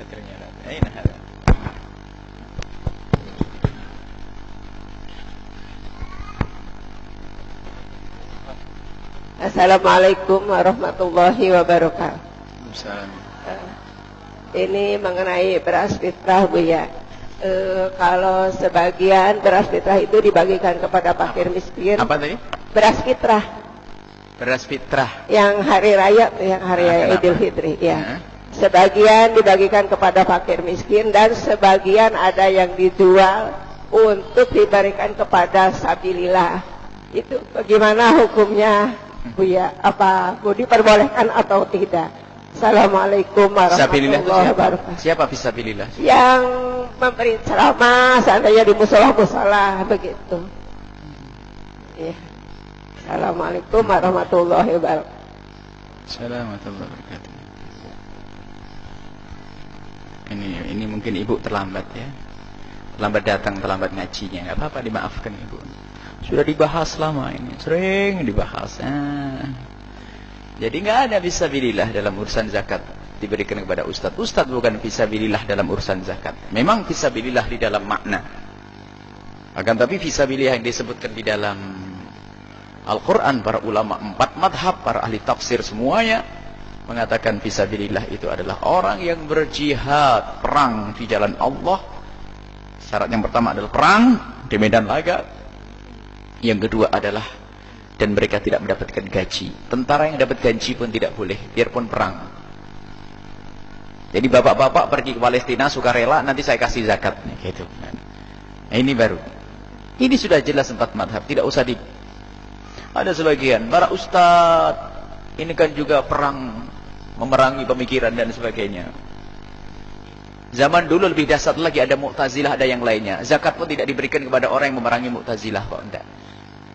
Ternyata. Aina hada. Assalamualaikum warahmatullahi wabarakatuh. Salam. Ini mengenai beras fitrah, Bu ya. Kalau sebagian beras fitrah itu dibagikan kepada fakir miskin. Apa tadi? Beras fitrah. Beras fitrah. Yang hari raya, yang hari raya Idul Fitri, ya. Sebagian dibagikan kepada fakir miskin dan sebagian ada yang dijual untuk diberikan kepada sabilillah. Itu bagaimana hukumnya, Bu ya? Apa Bu diperbolehkan atau tidak? Assalamualaikum warahmatullahi wabarakatuh. Siapa fisabilillah? Yang memberi ceramah seandainya di musola-musola begitu. Ya. Assalamualaikum warahmatullahi wabarakatuh. Assalamualaikum warahmatullahi wabarakatuh. Ini mungkin ibu terlambat ya. Terlambat datang, terlambat ngajinya. Enggak apa-apa, dimaafkan ibu. Sudah dibahas lama ini, sering dibahas. Jadi nggak ada fisabilillah dalam urusan zakat diberikan kepada ustadz. Ustadz bukan fisabilillah dalam urusan zakat. Memang fisabilillah di dalam makna. Akan tapi fisabilillah yang disebutkan di dalam Al-Quran, para ulama 4 madhab, para ahli tafsir semuanya mengatakan fisabilillah itu adalah orang yang berjihad, perang di jalan Allah. Syarat yang pertama adalah perang di medan laga. Yang kedua adalah dan mereka tidak mendapatkan gaji. Tentara yang dapat gaji pun tidak boleh, biarpun perang. Jadi bapak-bapak pergi ke Palestina sukarela, nanti saya kasih zakat, gitu. Nah, ini baru. Ini sudah jelas 4 madhab, tidak usah di. Ada sebagian para ustadz, ini kan juga perang, memerangi pemikiran dan sebagainya. Zaman dulu lebih dahsyat lagi, ada Mu'tazilah, ada yang lainnya. Zakat pun tidak diberikan kepada orang yang memerangi Mu'tazilah, kok enggak.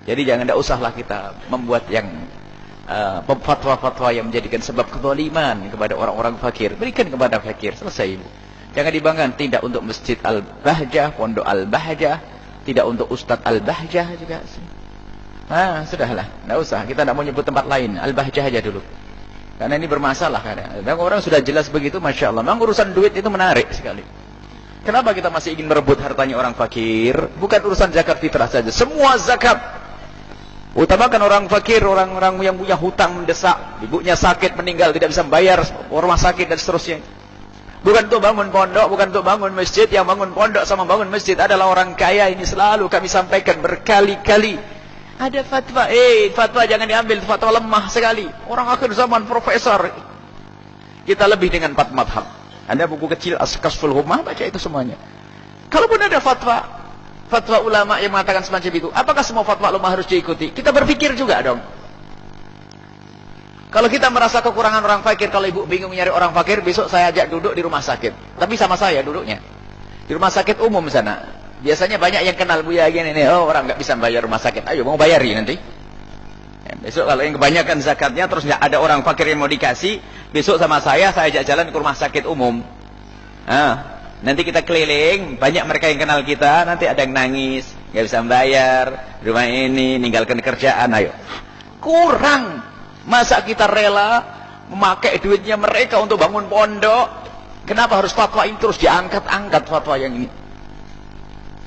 Jadi jangan, tidak usahlah kita membuat yang fatwa-fatwa yang menjadikan sebab kezaliman kepada orang-orang fakir. Berikan kepada fakir, selesai ibu. Jangan dibanggakan, tidak untuk Masjid Al-Bahjah, Pondok Al-Bahjah, tidak untuk Ustadz Al-Bahjah juga. Nah, sudahlah, tidak usah. Kita tidak mau nyebut tempat lain, Al-Bahjah aja dulu. Karena ini bermasalah kadang. Orang sudah jelas begitu, Masya Allah. Memang urusan duit itu menarik sekali. Kenapa kita masih ingin merebut hartanya orang fakir? Bukan urusan zakat fitrah saja, semua zakat. Utamakan orang fakir, orang-orang yang punya hutang mendesak, ibunya sakit meninggal tidak bisa membayar rumah sakit dan seterusnya. Bukan untuk bangun pondok, bukan untuk bangun masjid. Yang bangun pondok sama bangun masjid adalah orang kaya. Ini selalu kami sampaikan berkali-kali. Ada fatwa, fatwa jangan diambil, fatwa lemah sekali. Orang akhir zaman profesor. Kita lebih dengan 4 madhab. Ada buku kecil As-Kasful Humah, baca itu semuanya. Kalaupun ada fatwa ulama yang mengatakan semacam itu, apakah semua fatwa ulama harus diikuti? Kita berpikir juga dong. Kalau kita merasa kekurangan orang fakir, kalau ibu bingung nyari orang fakir, besok saya ajak duduk di rumah sakit. Tapi sama saya duduknya. Di rumah sakit umum sana. Biasanya banyak yang kenal Buya gini nih. Oh, orang nggak bisa bayar rumah sakit. Ayo, mau bayari nanti. Ya, besok kalau yang kebanyakan zakatnya, terus nggak ada orang fakir yang mau dikasih, besok sama saya ajak jalan ke rumah sakit umum. Nanti kita keliling, banyak mereka yang kenal kita, nanti ada yang nangis, nggak bisa membayar, rumah ini, ninggalkan kerjaan, ayo. Kurang. Masa kita rela memakai duitnya mereka untuk bangun pondok? Kenapa harus fatwa ini terus diangkat-angkat fatwa yang ini?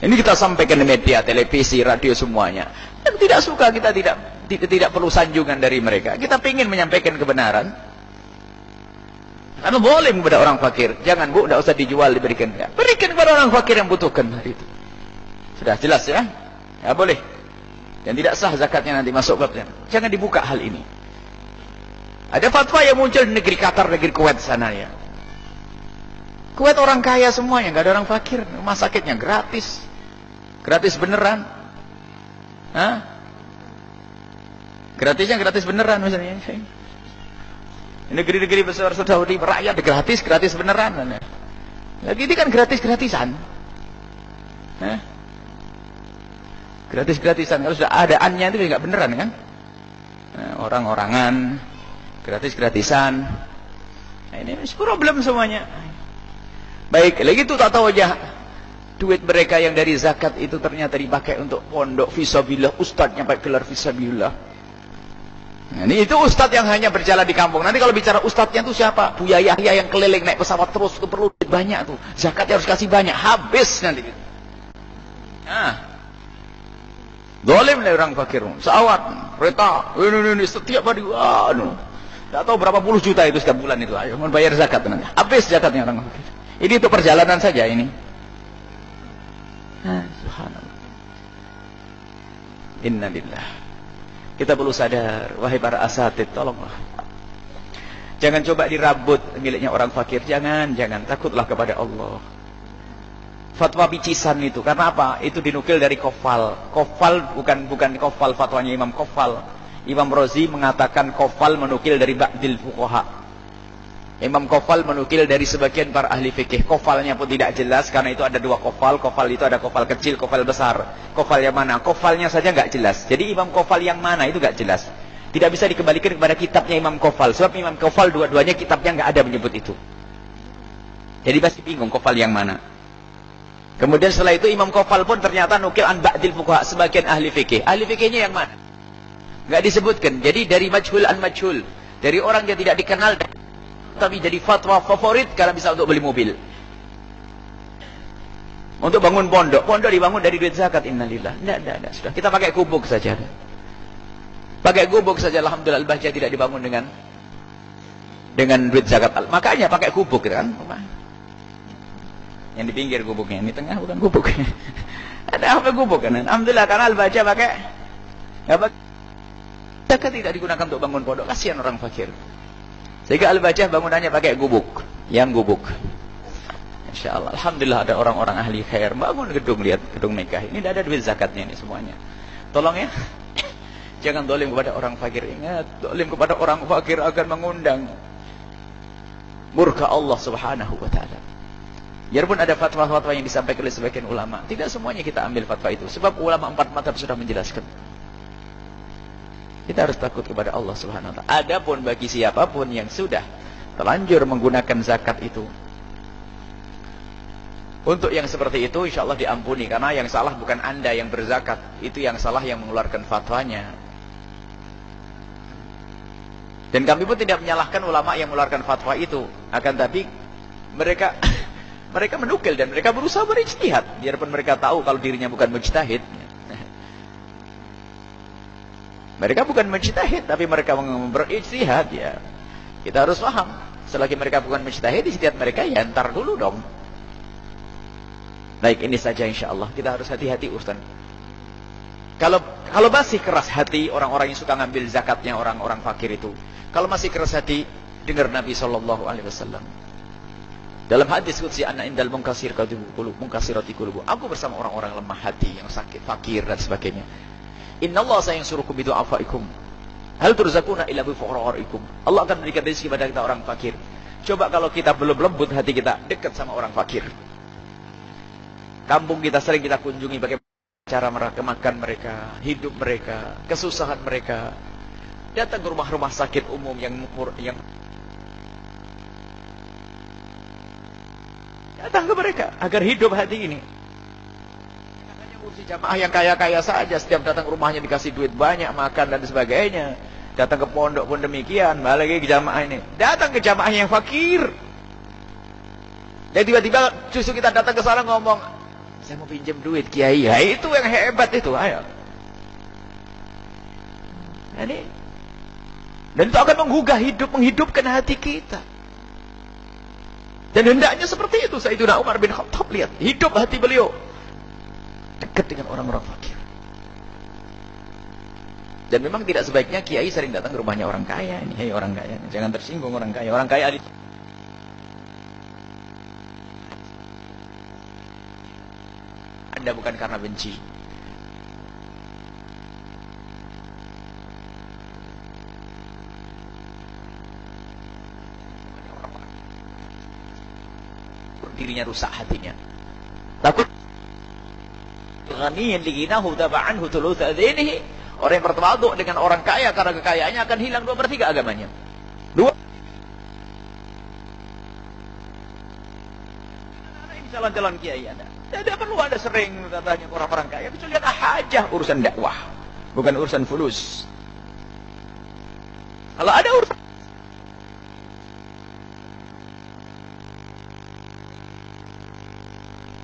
Ini kita sampaikan di media, televisi, radio semuanya. Dan tidak suka, kita tidak perlu sanjungan dari mereka. Kita ingin menyampaikan kebenaran. Karena boleh kepada orang fakir. Jangan bu, tidak usah dijual, diberikan. Berikan kepada orang fakir yang butuhkan hari itu. Sudah jelas ya? Ya boleh. Dan tidak sah zakatnya nanti masuk babnya. Jangan dibuka hal ini. Ada fatwa yang muncul di negeri Qatar, negeri Kuwait sana ya. Kuwait orang kaya semuanya, nggak ada orang fakir. Rumah sakitnya gratis. Gratis beneran. Gratisnya gratis beneran misalnya. Negeri-negeri besar Saudi, rakyat gratis beneran. Lagi ini kan gratis-gratisan. Gratis-gratisan. Kalau sudah adaannya itu nggak beneran kan? Orang-orangan, gratis-gratisan. Nah, ini problem semuanya. Baik, lagi itu tak tahu aja. Duit mereka yang dari zakat itu ternyata dipakai untuk pondok fisabilillah. Ustadznya pakai gelar fisabilillah. Nah, ini itu ustadz yang hanya berjalan di kampung. Nanti kalau bicara ustadznya itu siapa? Buya Yahya yang keliling naik pesawat terus, itu perlu banyak tuh. Zakatnya harus kasih banyak, habis nanti. Nah, zalim nih orang fakir. Sawat, kereta, ini setiap hari, tidak tahu berapa puluh juta itu setiap bulan itu. Ayo, mau bayar zakat nanti. Habis zakatnya orang fakir. Ini untuk perjalanan saja ini. Subhanallah. Innalillah. Kita perlu sadar, wahai para asatid, tolonglah. Jangan coba dirabut miliknya orang fakir. Jangan. Takutlah kepada Allah. Fatwa picisan itu. Karena apa? Itu dinukil dari Kofal. Kofal bukan Kofal fatwanya Imam Kofal. Imam Rozi mengatakan Kofal menukil dari Ba'dil Fuqaha. Imam Kofal menukil dari sebagian para ahli fikih. Kofalnya pun tidak jelas karena itu ada dua kofal. Kofal itu ada kofal kecil, kofal besar. Kofal yang mana? Kofalnya saja nggak jelas. Jadi Imam Kofal yang mana itu nggak jelas. Tidak bisa dikembalikan kepada kitabnya Imam Kofal. Sebab Imam Kofal dua-duanya kitabnya nggak ada menyebut itu. Jadi pasti bingung kofal yang mana. Kemudian setelah itu Imam Kofal pun ternyata nukil an ba'dil fuqaha, sebagian ahli fikih. Ahli fikihnya yang mana? Nggak disebutkan. Jadi dari majhul an majhul, dari orang yang tidak dikenal, tapi jadi fatwa favorit karena bisa untuk beli mobil, untuk bangun pondok dibangun dari duit zakat. Innalillah. Tidak, sudah kita pakai gubuk saja. Pakai gubuk saja, alhamdulillah. Al-Bahjah tidak dibangun dengan duit zakat. Makanya pakai gubuk kan. Yang di pinggir gubuknya, yang di tengah bukan gubuk. Ada apa gubuk kan? Alhamdulillah karena Al-Bahjah pakai zakat tidak digunakan untuk bangun pondok. Kasihan orang fakir. Sehingga Al-Bahjah bangunannya pakai gubuk, yang gubuk. Insyaallah, alhamdulillah ada orang-orang ahli khair bangun gedung, lihat gedung megah. Ini tidak ada duit zakatnya ini semuanya. Tolong ya, jangan dolim kepada orang fakir. Ingat, dolim kepada orang fakir akan mengundang murka Allah Subhanahu wa taala. Biarpun ada fatwa-fatwa yang disampaikan oleh sebagian ulama, tidak semuanya kita ambil fatwa itu. Sebab ulama 4 mazhab sudah menjelaskan. Kita harus takut kepada Allah Subhanahu wa taala. Adapun bagi siapapun yang sudah terlanjur menggunakan zakat itu untuk yang seperti itu, insya Allah diampuni. Karena yang salah bukan Anda yang berzakat, itu yang salah yang mengeluarkan fatwanya. Dan kami pun tidak menyalahkan ulama yang mengeluarkan fatwa itu. Akan tapi mereka menukil dan mereka berusaha berijtihad. Biarpun mereka tahu kalau dirinya bukan mujtahid. Mereka bukan mujtahid, tapi mereka berijtihad ya. Kita harus paham, selagi mereka bukan mujtahid, ijtihad mereka ya ntar dulu dong. Baik, ini saja insyaallah. Kita harus hati-hati urusan. Kalau masih keras hati orang-orang yang suka ngambil zakatnya orang-orang fakir itu, kalau masih keras hati, dengar Nabi sallallahu alaihi wasallam. Dalam hadis qudsi, ana indal munkasirati qulub. Aku bersama orang-orang lemah hati yang sakit, fakir dan sebagainya. Innallaha sayansurukum bidu'afaikum. Hal turzakuna illa bi fuqara'ikum. Allah akan memberikan rezeki pada kita orang fakir. Coba kalau kita belum lembut hati kita, dekat sama orang fakir. Kampung kita sering kita kunjungi bagaimana cara mereka makan mereka, hidup mereka, kesusahan mereka. Datang ke rumah-rumah sakit umum yang datang ke mereka agar hidup hati ini. Kursi jamaah yang kaya-kaya saja, setiap datang ke rumahnya dikasih duit banyak, makan dan sebagainya. Datang ke pondok pun demikian, balik ke jamaah ini. Datang ke jamaah yang fakir. Dan tiba-tiba justru kita datang ke sana ngomong, saya mau pinjam duit kiai. Ya, itu yang hebat itu, ayo. Dan itu akan menggugah hidup, menghidupkan hati kita. Dan hendaknya seperti itu. Sayyidina Umar bin Khattab, lihat, hidup hati beliau dekat dengan orang-orang fakir. Dan memang tidak sebaiknya kiai sering datang ke rumahnya orang kaya. Ini, hei orang kaya, jangan tersinggung orang kaya. Orang kaya Anda bukan karena benci. Dirinya rusak hatinya. Takut ghaniyan liginahu taba'anhu thuluth adinihi. Orang yang bertawadhu dengan orang kaya karena kekayaannya akan hilang 2/3 agamanya. Ini jalan-jalan kiai Anda. Tidak perlu Anda sering datangnya ke orang-orang kaya. Kecuali ada hajah, urusan dakwah, bukan urusan fulus. Kalau ada urusan,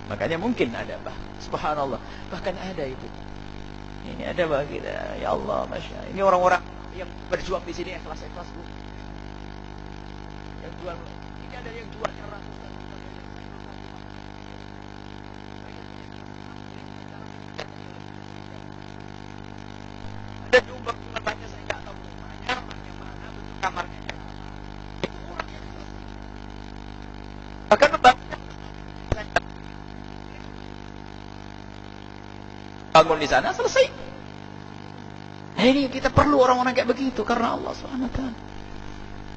makanya mungkin ada, subhanallah, bahkan ada itu. Ini ada bagi kita, ya Allah, masya Allah. Ini orang-orang yang berjuang di sini ikhlas-ikhlas, Bu. Yang jual, ini ada yang jual keras. Ada jumlah banyak, saya nggak tahu rumahnya, rumahnya mana, bentuk kamarnya. Bahkan bangun di sana, selesai. Nah, ini kita perlu orang-orang kayak begitu karena Allah Subhanahu wa taala.